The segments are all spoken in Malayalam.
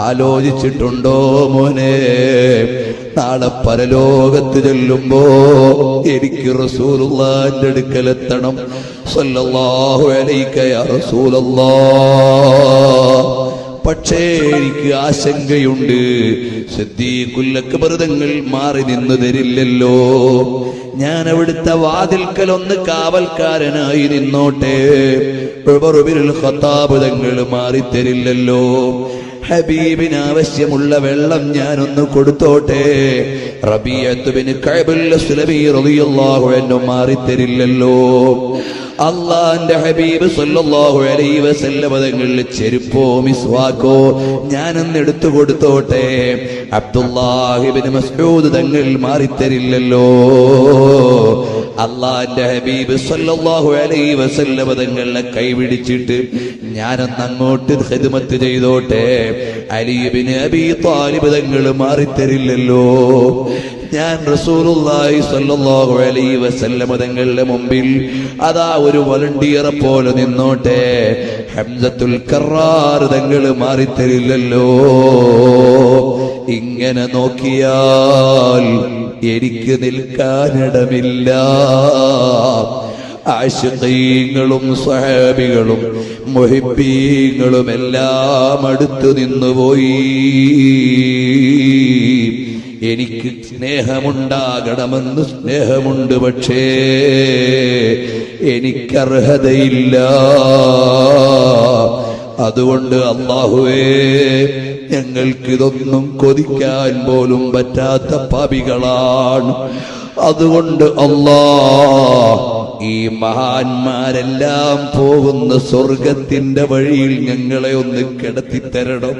ആലോചിച്ചിട്ടുണ്ടോ മോനെ? നാളെ പരലോകത്ത് ചെല്ലുമ്പോ എനിക്ക് റസൂലുള്ളാഹിന്റെ അടുക്കലെത്തണം. സല്ലല്ലാഹു അലൈക യാ റസൂലല്ലാഹ്. പക്ഷേ എനിക്ക് ആശങ്കയുണ്ട്, സിദ്ദീഖുൽ അക്ബർ തങ്ങൾ മാറി നിന്ന് തരില്ലല്ലോ. ഞാൻ അവിടുത്തെ വാതിൽക്കൽ ഒന്ന് കാവൽക്കാരനായി നിന്നോട്ടെ. ഉമർ ഇബ്നുൽ ഖത്താബ് തങ്ങൾ മാറി തരില്ലല്ലോ. ഹബീബിന് ആവശ്യമുള്ള വെള്ളം ഞാനൊന്ന് കൊടുത്തോട്ടെ. റബീഅത്ത് ബിൻ കഅബ് അസ്ലമി റളിയല്ലാഹു അൻഹു മാറി തരില്ലല്ലോ. അള്ളാന്റെ ഹബീബ് സല്ലല്ലാഹു അലൈഹി വസല്ലം തങ്ങളുടെ ചെരുപ്പോ മിസ്വാക്കോ ഞാനൊന്ന് എടുത്തു കൊടുത്തോട്ടെ. അബ്ദുല്ലാഹി ഇബ്നു മസ്ഊദ് തങ്ങൾ മാറിത്തരില്ലല്ലോ. അള്ളാന്റെ ഹബീബ് സല്ലല്ലാഹു അലൈഹി വസല്ലം തങ്ങളെ കൈപിടിച്ചിട്ട് ഞാനൊന്ന് അങ്ങോട്ട് ഖിദ്മത്ത് ചെയ്തോട്ടെ. അലി ഇബ്നു അബീ ത്വാലിബ് തങ്ങൾ മാറിത്തരില്ലല്ലോ. ഞാൻ റസൂലുള്ളാഹി സ്വല്ലല്ലാഹു അലൈഹി വസല്ലം തങ്ങളുടെ മുമ്പിൽ അതാ ഒരു വോളണ്ടിയറെ പോലെ നിന്നോട്ടെ. ഹംസത്തുൽ കറാർ തങ്ങൾ മാറിത്തരില്ലല്ലോ. ഇങ്ങനെ നോക്കിയാൽ എനിക്ക് നിൽക്കാനിടമില്ല. ആശിഖീങ്ങളും സ്വഹാബികളും മുഹിബ്ബീങ്ങളും എല്ലാം അടുത്തു നിന്നുപോയി. എനിക്ക് സ്നേഹമുണ്ടാകണമെന്ന് സ്നേഹമുണ്ട്, പക്ഷേ എനിക്കർഹതയില്ല. അതുകൊണ്ട് അല്ലാഹുവേ, ഞങ്ങൾക്കിതൊന്നും കൊതിക്കാൻ പോലും പറ്റാത്ത പാപികളാണ്. അതുകൊണ്ട് അല്ലാഹ്, ഈ മഹാന്മാരെല്ലാം പോകുന്ന സ്വർഗത്തിന്റെ വഴിയിൽ ഞങ്ങളെ ഒന്ന് കിടത്തിത്തരണം.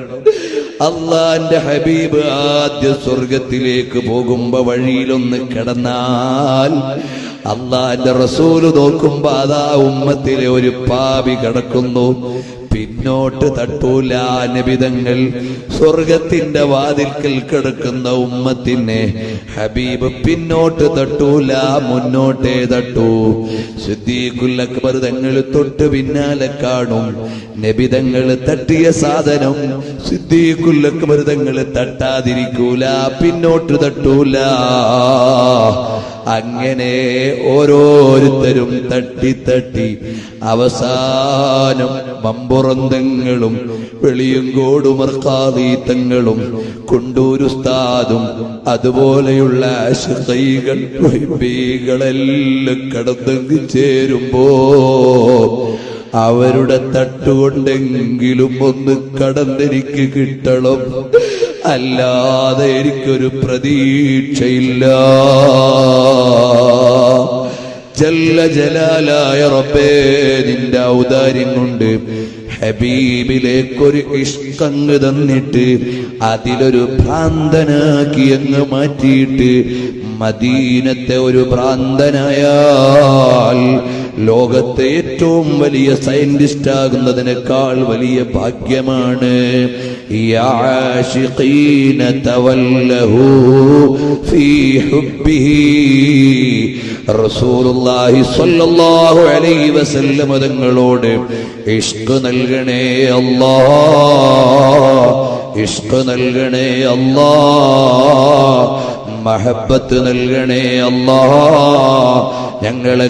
അള്ളാന്റെ ഹബീബ് ആദ്യ സ്വർഗത്തിലേക്ക് പോകുമ്പോ വഴിയിലൊന്ന് കിടന്നാൽ അള്ളാന്റെ റസൂല് നോക്കുമ്പോ അതാ ഉമ്മത്തിലെ ഒരു പാപി കിടക്കുന്നു. പിന്നോട്ട് തട്ടൂല നബിതങ്ങൾ. സ്വർഗത്തിന്റെ വാതിൽക്കൽ കിടക്കുന്ന ഉമ്മത്തിനെ ഹബീബ് പിന്നോട്ട് തട്ടൂല, മുന്നോട്ടേ തട്ടൂ. സിദ്ദീഖുൽ അക്ബർ തങ്ങൾ തൊട്ട് പിന്നാലെ കാണും. നബിതങ്ങൾ തട്ടിയ സാധനം സിദ്ദീഖുൽ അക്ബർ തങ്ങൾ തട്ടാതിരിക്കൂല, പിന്നോട്ട് തട്ടൂല. അങ്ങനെ ഓരോരുത്തരും തട്ടി തട്ടി അവസാനം മമ്പുറന്തങ്ങളും വെളിയങ്കോട് മർഖാദീത്തങ്ങളും കുണ്ടൂരുസ്താദും അതുപോലെയുള്ള ആശിഖീകൾ മുഹിബ്ബീകളെല്ലാം കടന്നെങ്കിൽ ചേരുമ്പോ അവരുടെ തട്ടുകൊണ്ടെങ്കിലും ഒന്ന് കടന്നെനിക്ക് കിട്ടണം, അല്ലാതെ എനിക്കൊരു പ്രതീക്ഷയില്ല. ജല്ല ജലാലായ റബ്ബേ, നിന്റെ ഔദാര്യം കൊണ്ട് ഹബീബിലേക്കൊരു ഇഷ്കങ്ങ് തന്നിട്ട് അതിലൊരു ഭ്രാന്തനാക്കി അങ്ങ് മാറ്റിയിട്ട് മദീനത്തെ ഒരു ഭ്രാന്തനായാൽ ലോകത്തെ ഏറ്റവും വലിയ സയന്റിസ്റ്റ് ആകുന്നതിനേക്കാൾ വലിയ ഭാഗ്യമാണ്. യാ ആശിഖീന തവല്ലഹു ഫീ ഹുബ്ബിഹി റസൂലുള്ളാഹി സ്വല്ലല്ലാഹു അലൈഹി വസല്ലം തങ്ങളോട് ഇഷ്ക് നൽകണേ അല്ലാഹ്, ഇഷ്ക് നൽകണേ അല്ലാഹ്, മഹബ്ബത്ത് നൽകണേ അല്ലാഹ്. ഞങ്ങളെ